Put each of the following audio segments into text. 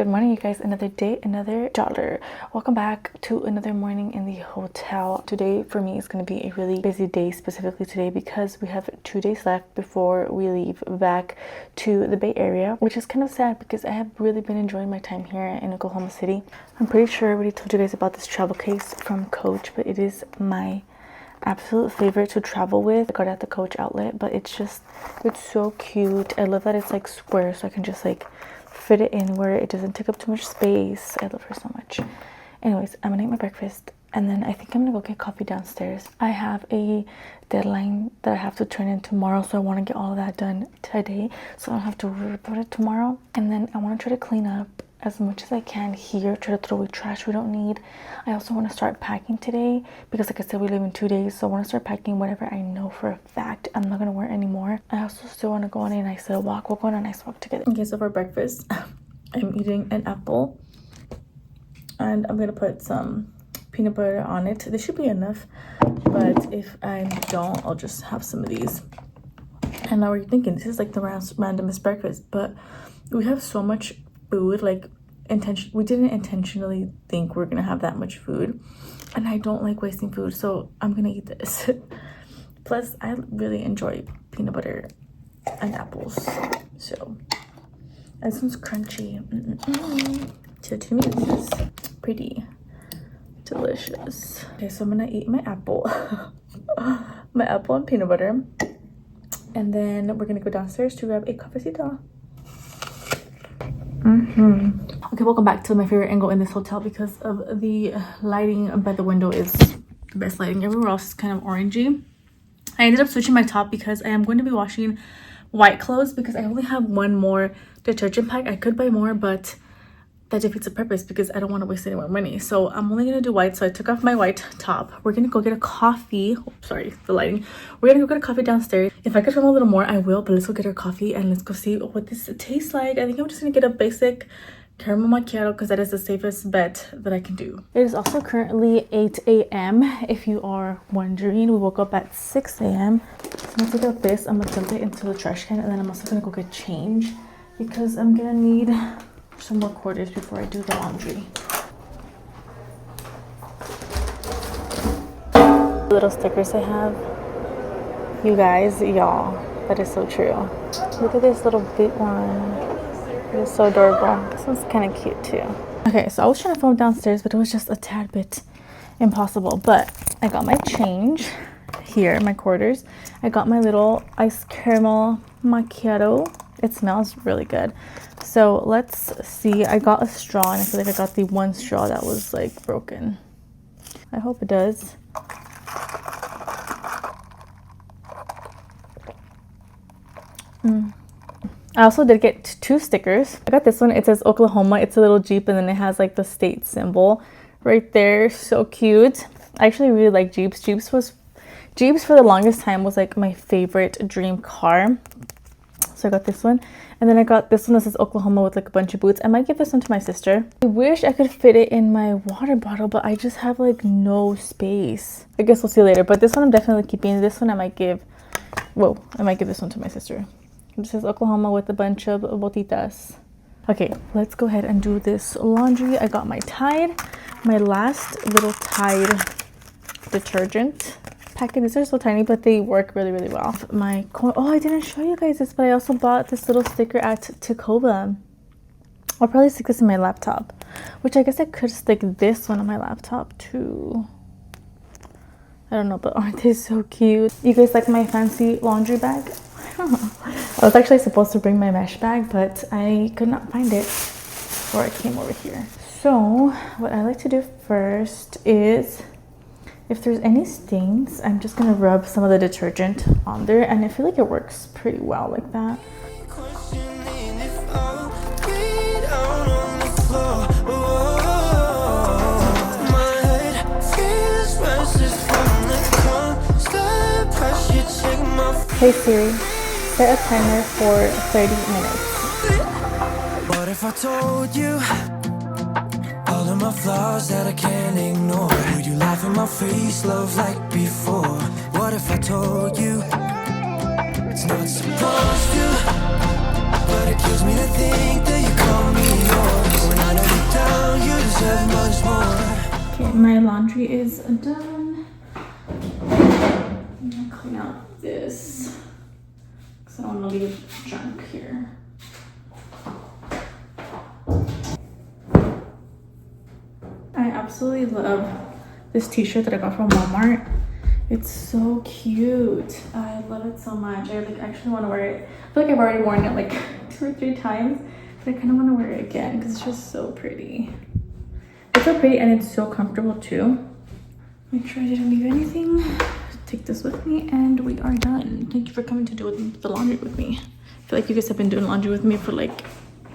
Good morning, you guys. Another day, another dollar. Welcome back to another morning in the hotel. Today for me is going to be a really busy day, specifically today because we have 2 days left before we leave back to the Bay Area, which is kind of sad because I have really been enjoying my time here in Oklahoma City. I'm pretty sure I already told you guys about this travel case from Coach, but it is my absolute favorite to travel with. I got it at the Coach outlet, but it's so cute. I love that it's like square, so I can just like fit it in where it doesn't take up too much space. I love her so much. Anyways, I'm gonna eat my breakfast and then I think I'm gonna go get coffee downstairs. I have a deadline that I have to turn in tomorrow, so I want to get all of that done today so I don't have to worry about it tomorrow. And then I want to try to clean up as much as I can here, try to throw away trash we don't need. I also want to start packing today because like I said, we live in 2 days, so I want to start packing whatever I know for a fact I'm not going to wear anymore. I also still want to go on a nice little walk. We'll go on a nice walk together. Okay, so for breakfast I'm eating an apple and I'm going to put some peanut butter on it. This should be enough, but if I don't, I'll just have some of these. And now you're thinking this is like the randomest breakfast, but we have so much food, like we didn't intentionally think we're gonna have that much food, and I don't like wasting food, so I'm gonna eat this. Plus I really enjoy peanut butter and apples, so this one's crunchy. So to me this is pretty delicious. Okay, so I'm gonna eat my apple my apple and peanut butter, and then we're gonna go downstairs to grab a cafecito. Okay, welcome back to my favorite angle in this hotel because of the lighting by the window is the best lighting. Everywhere else is kind of orangey. I ended up switching my top because I am going to be washing white clothes because I only have one more detergent pack. I could buy more, but that defeats the purpose because I don't want to waste any more money. So I'm only gonna do white. So I took off my white top. We're gonna go get a coffee. Oh, sorry, the lighting. We're gonna go get a coffee downstairs. If I could film a little more, I will, but let's go get our coffee and let's go see what this tastes like. I think I'm just gonna get a basic caramel macchiato because that is the safest bet that I can do. It is also currently 8 a.m. if you are wondering. We woke up at 6 a.m. So I'm gonna take out this, I'm gonna dump it into the trash can, and then I'm also gonna go get change because I'm gonna need some more quarters before I do the laundry. Little stickers I have. You guys, y'all, that is so true. Look at this little big one. It is so adorable. This one's kind of cute too. Okay, so I was trying to film downstairs, but it was just a tad bit impossible. But I got my change here, my quarters. I got my little iced caramel macchiato. It smells really good. So let's see. I got a straw and I feel like I got the one straw that was like broken. I hope it does. I also did get 2 stickers. I got this one. It says Oklahoma. It's a little Jeep and then it has like the state symbol right there. So cute. I actually really like Jeeps. Jeeps for the longest time was like my favorite dream car. So I got this one, and then I got this one that says Oklahoma with like a bunch of boots. I might give this one to my sister. I wish I could fit it in my water bottle, but I just have like no space. I guess we'll see later, but this one I'm definitely keeping. This one I might give this one to my sister. It says Oklahoma with a bunch of botitas. Okay, let's go ahead and do this laundry. I got my Tide, my last little Tide detergent packet. These are so tiny, but they work really, really well. I didn't show you guys this, but I also bought this little sticker at Tacoma. I'll probably stick this in my laptop, which I guess I could stick this one on my laptop too. I don't know, but aren't they so cute? You guys like my fancy laundry bag? I don't know. I was actually supposed to bring my mesh bag, but I could not find it before I came over here. So what I like to do first is, if there's any stains, I'm just gonna rub some of the detergent on there, and I feel like it works pretty well like that. Hey Siri, set a timer for 30 minutes. What if I told you all of my flaws that I can't ignore? Would you laugh in my face, love like before? What if I told you it's not supposed to but it kills me to think that you call me yours. When I know deep down you deserve much more. Okay, my laundry is done. I'm gonna clean out this because I don't want to leave junk here. I absolutely love this t-shirt that I got from Walmart. It's so cute. I love it so much. I actually want to wear it. I feel like I've already worn it like 2 or 3 times, but I kind of want to wear it again because it's just so pretty. It's so pretty and it's so comfortable too. Make sure I didn't leave anything. Take this with me and we are done. Thank you for coming to do the laundry with me. I feel like you guys have been doing laundry with me for like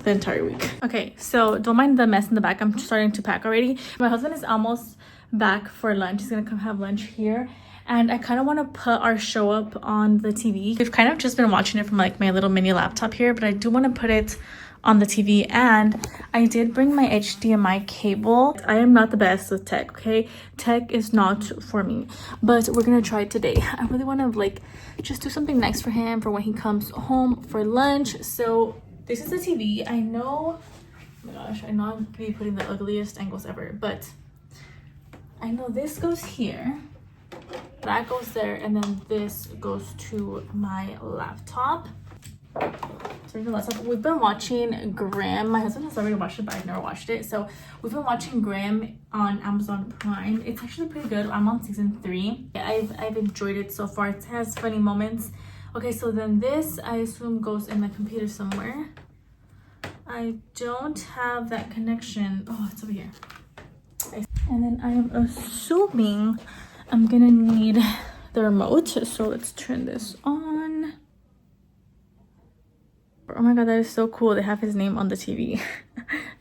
the entire week. Okay, so don't mind the mess in the back. I'm starting to pack already. My husband is almost back for lunch. He's gonna come have lunch here. And I kind of want to put our show up on the TV. We've kind of just been watching it from like my little mini laptop here, but I do want to put it on the TV. And I did bring my HDMI cable. I am not the best with tech, okay? Tech is not for me, but we're gonna try it today. I really want to like just do something nice for him for when he comes home for lunch. So this is the TV. I know, oh my gosh, I know I'm gonna be putting the ugliest angles ever, but I know this goes here, that goes there, and then this goes to my laptop. We've been watching Grimm. My husband has already watched it, but I've never watched it. So we've been watching Grimm on Amazon Prime. It's actually pretty good. I'm on season 3. I've enjoyed it so far. It has funny moments. Okay, so then this I assume goes in my computer somewhere. I don't have that connection. Oh, it's over here. And then I am assuming I'm gonna need the remote. So let's turn this on. Oh my god, that is so cool. They have his name on the TV.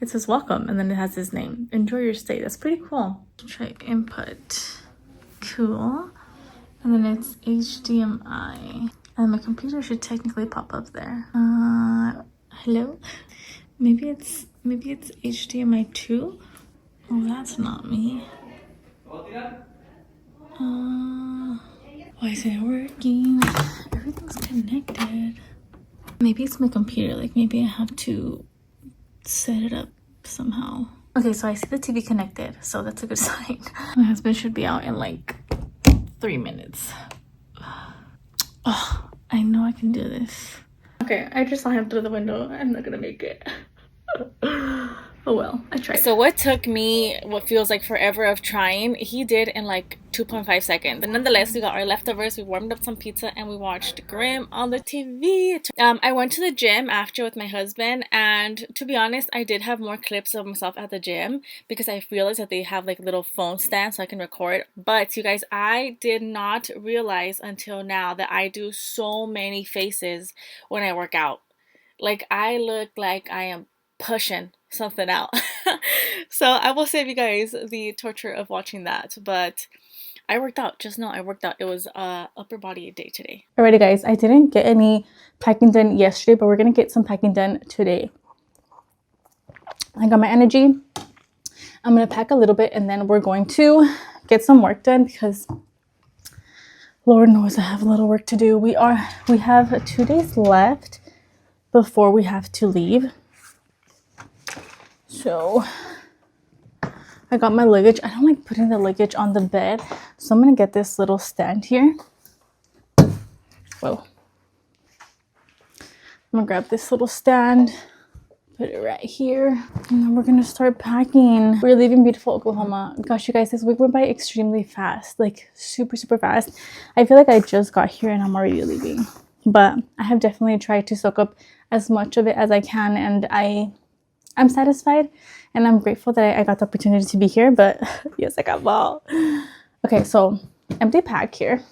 It says welcome and then it has his name. Enjoy your stay. That's pretty cool. Try input. Cool. And then it's HDMI. And my computer should technically pop up there. Hello? Maybe it's HDMI 2. Oh, that's not me. Why is it working? Everything's connected. Maybe it's my computer. Like maybe I have to set it up somehow. Okay, so I see the TV connected, so that's a good sign. My husband should be out in like 3 minutes. Oh, I know I can do this. Okay, I just saw him through the window. I'm not gonna make it. Oh well, I tried. So what took me what feels like forever of trying, he did in like 2.5 seconds. And nonetheless, we got our leftovers, we warmed up some pizza, and we watched Grimm on the TV. I went to the gym after with my husband, and to be honest, I did have more clips of myself at the gym because I realized that they have like little phone stands so I can record. But you guys, I did not realize until now that I do so many faces when I work out. Like I look like I am pushing something out. So I will save you guys the torture of watching that, but I worked out. Just know I worked out. It was upper body day today. Alrighty guys, I didn't get any packing done yesterday, but we're gonna get some packing done today. I got my energy. I'm gonna pack a little bit and then we're going to get some work done because Lord knows I have a little work to do. We have 2 days left before we have to leave. So I got my luggage. I don't like putting the luggage on the bed, so I'm gonna get this little stand here. Whoa. I'm gonna grab this little stand, put it right here, and then we're gonna start packing. We're leaving beautiful Oklahoma. Gosh, you guys, this week went by extremely fast, like super fast. I feel like I just got here and I'm already leaving, but I have definitely tried to soak up as much of it as I can, and I'm satisfied and I'm grateful that I got the opportunity to be here, but yes, I got ball. Okay, so empty pack here.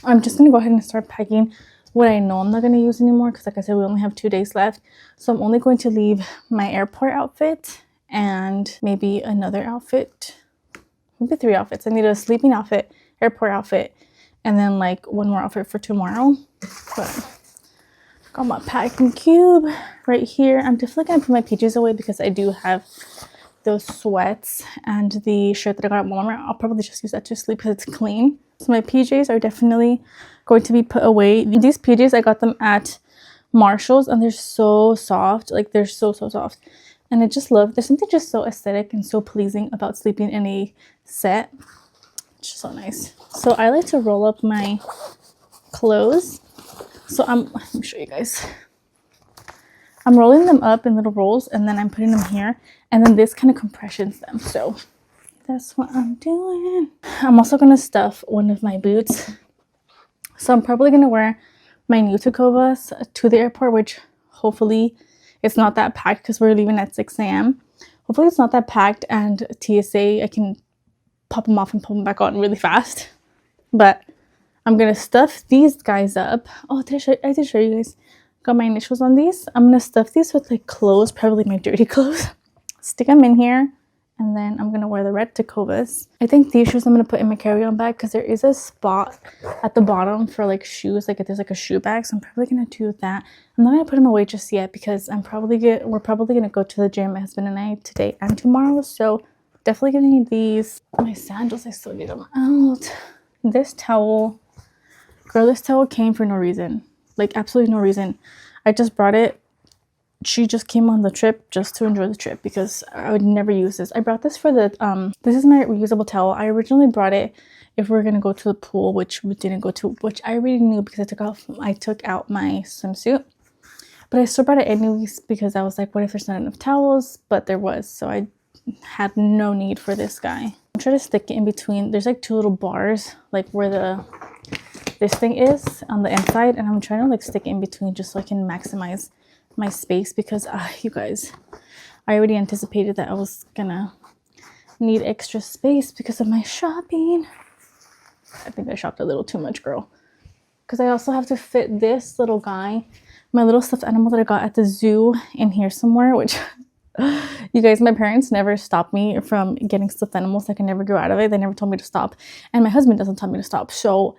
I'm just gonna go ahead and start packing what I know I'm not gonna use anymore because like I said, we only have 2 days left. So I'm only going to leave my airport outfit and maybe another outfit, maybe 3 outfits. I need a sleeping outfit, airport outfit, and then like 1 more outfit for tomorrow. But got my packing cube right here. I'm definitely gonna put my PJs away because I do have those sweats and the shirt that I got at Walmart. I'll probably just use that to sleep because it's clean. So my PJs are definitely going to be put away. These PJs, I got them at Marshalls, and they're so soft. Like, they're so soft. And I just love, there's something just so aesthetic and so pleasing about sleeping in a set. It's just so nice. So I like to roll up my clothes. So let me show you guys. I'm rolling them up in little rolls, and then I'm putting them here, and then this kind of compressions them. So that's what I'm doing. I'm also gonna stuff one of my boots. So I'm probably gonna wear my new Tacovas to the airport, which hopefully it's not that packed because we're leaving at 6 a.m. Hopefully it's not that packed, and TSA, I can pop them off and put them back on really fast. But I'm gonna stuff these guys up. Oh, I did show you guys. Got my initials on these. I'm gonna stuff these with like clothes, probably my dirty clothes. Stick them in here, and then I'm gonna wear the red Tacovas. I think these shoes I'm gonna put in my carry-on bag because there is a spot at the bottom for like shoes. Like, there's like a shoe bag, so I'm probably gonna do that. I'm not gonna put them away just yet because we're probably gonna go to the gym, my husband and I, today and tomorrow. So definitely gonna need these. My sandals, I still need them out. This towel, girl, this towel came for no reason. Like, absolutely no reason. I just brought it. She just came on the trip just to enjoy the trip because I would never use this. I brought this for the this is my reusable towel. I originally brought it if we were gonna go to the pool, which we didn't go to, which I already knew because I took out my swimsuit. But I still brought it anyways because I was like, what if there's not enough towels? But there was, so I had no need for this guy. I'm trying to stick it in between. There's like two little bars, like where this thing is on the inside, and I'm trying to like stick it in between just so I can maximize my space because you guys, I already anticipated that I was gonna need extra space because of my shopping. I think I shopped a little too much, girl, because I also have to fit this little guy, my little stuffed animal that I got at the zoo, in here somewhere, which you guys, my parents never stopped me from getting stuffed animals. I can never grow out of it. They never told me to stop, and my husband doesn't tell me to stop, so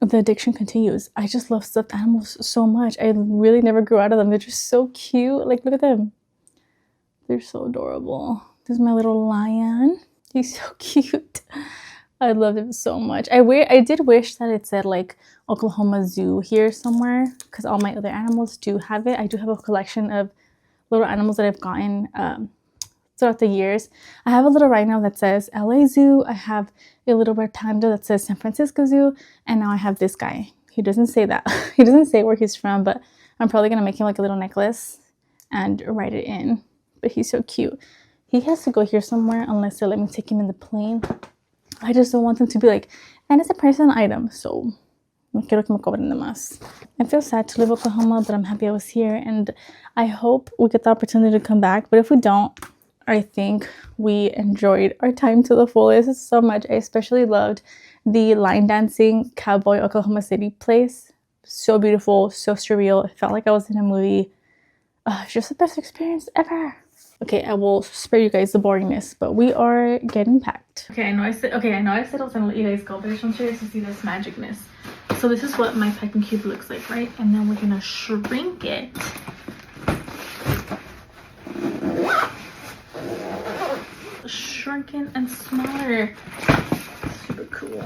the addiction continues. I just love stuffed animals so much. I really never grew out of them. They're just so cute. Like, look at them. They're so adorable. This is my little lion. He's so cute. I love him so much. I did wish that it said like Oklahoma Zoo here somewhere because all my other animals do have it. I do have a collection of little animals that I've gotten throughout the years. I have a little rhino that says LA Zoo. I have a little red panda that says San Francisco Zoo, and now I have this guy. He doesn't say that. He doesn't say where he's from, but I'm probably gonna make him like a little necklace and write it in. But he's so cute. He has to go here somewhere unless they let me take him in the plane. I just don't want him to be like, and it's a personal item, so no quiero que me cobren de más. I feel sad to leave Oklahoma, but I'm happy I was here, and I hope we get the opportunity to come back. But if we don't, I think we enjoyed our time to the fullest so much. I especially loved the line dancing cowboy Oklahoma City place. So beautiful, so surreal. It felt like I was in a movie. It's just the best experience ever. Okay, I will spare you guys the boringness, but we are getting packed. I know I said I was gonna let you guys go, but I just want you guys to see this magicness. So this is what my packing cube looks like, right? And then we're gonna shrink it. Shrunken and smaller. Super cool.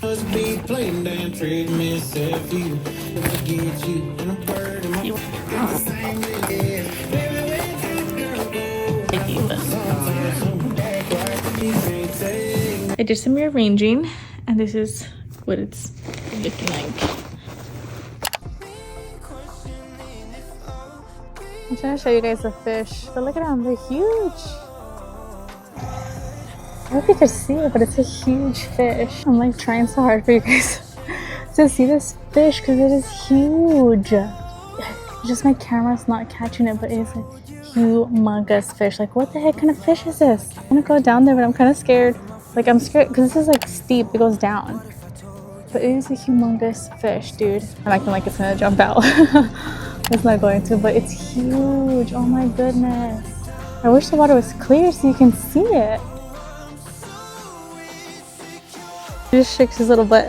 Must be plain damn trick, miss if you get you and a bird in my I did some rearranging, and this is what it's looking like. I'm trying to show you guys the fish, but look at them, they're huge. I hope you can see it, but it's a huge fish. I'm like trying so hard for you guys to see this fish because it is huge. Just my camera's not catching it, but it is a humongous fish. Like, what the heck kind of fish is this? I'm gonna go down there, but I'm kind of scared. Like, I'm scared because this is like steep, it goes down. But it is a humongous fish, dude. I'm acting like it's gonna jump out. It's not going to, but it's huge. Oh my goodness. I wish the water was clear so you can see it. He just shakes his little butt.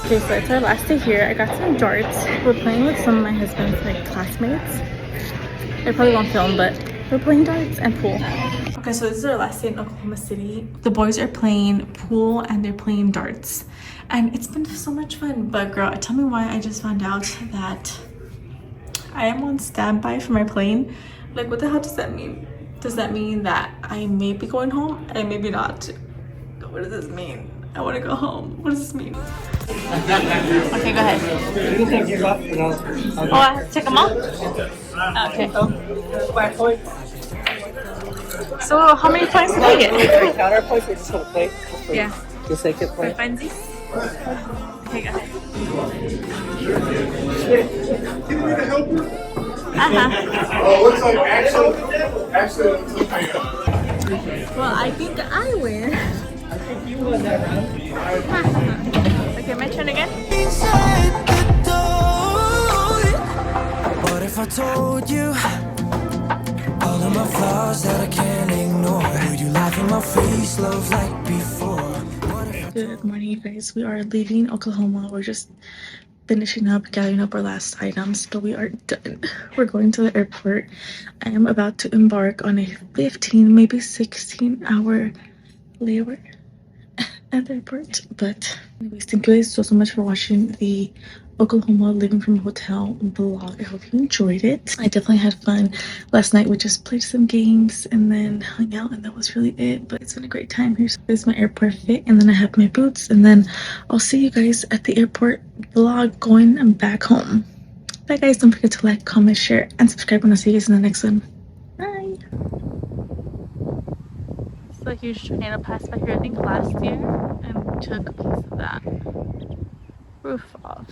Okay, so it's our last day here. I got some darts. We're playing with some of my husband's like classmates. I probably won't film, but we're playing darts and pool. Okay, so this is our last day in Oklahoma City. The boys are playing pool and they're playing darts. And it's been so much fun. But girl, tell me why I just found out that I am on standby for my plane. Like, what the hell does that mean? Does that mean that I may be going home and maybe not? What does this mean? I want to go home. What does this mean? Okay, go ahead. You can give up, you know. Oh, I have to take them off? Okay. So, how many points did I get? Counter points or just whole plate? Yeah. Just like it For plate. funsies? Okay, go ahead. Oh, looks like actually. Well, I think I win. You won that round. Okay, my turn again? Inside the door. What if I told you all of my flaws that I can't ignore? Would you laugh in my face, love like before? What if I Good morning, you guys. We are leaving Oklahoma. We're just finishing up, gathering up our last items, but we are done. We're going to the airport. I am about to embark on a 15, maybe 16-hour layover at the airport. But anyways, thank you guys so much for watching the Oklahoma living from a hotel vlog. I hope you enjoyed it. I definitely had fun. Last night we just played some games and then hung out, and that was really it. But it's been a great time. Here's my airport fit, and then I have my boots, and then I'll see you guys at the airport vlog going back home. Bye guys, don't forget to like, comment, share, and subscribe, and I'll see you guys in the next one. Bye. It's a huge tornado passed by here, I think last year, and took a piece of that roof off.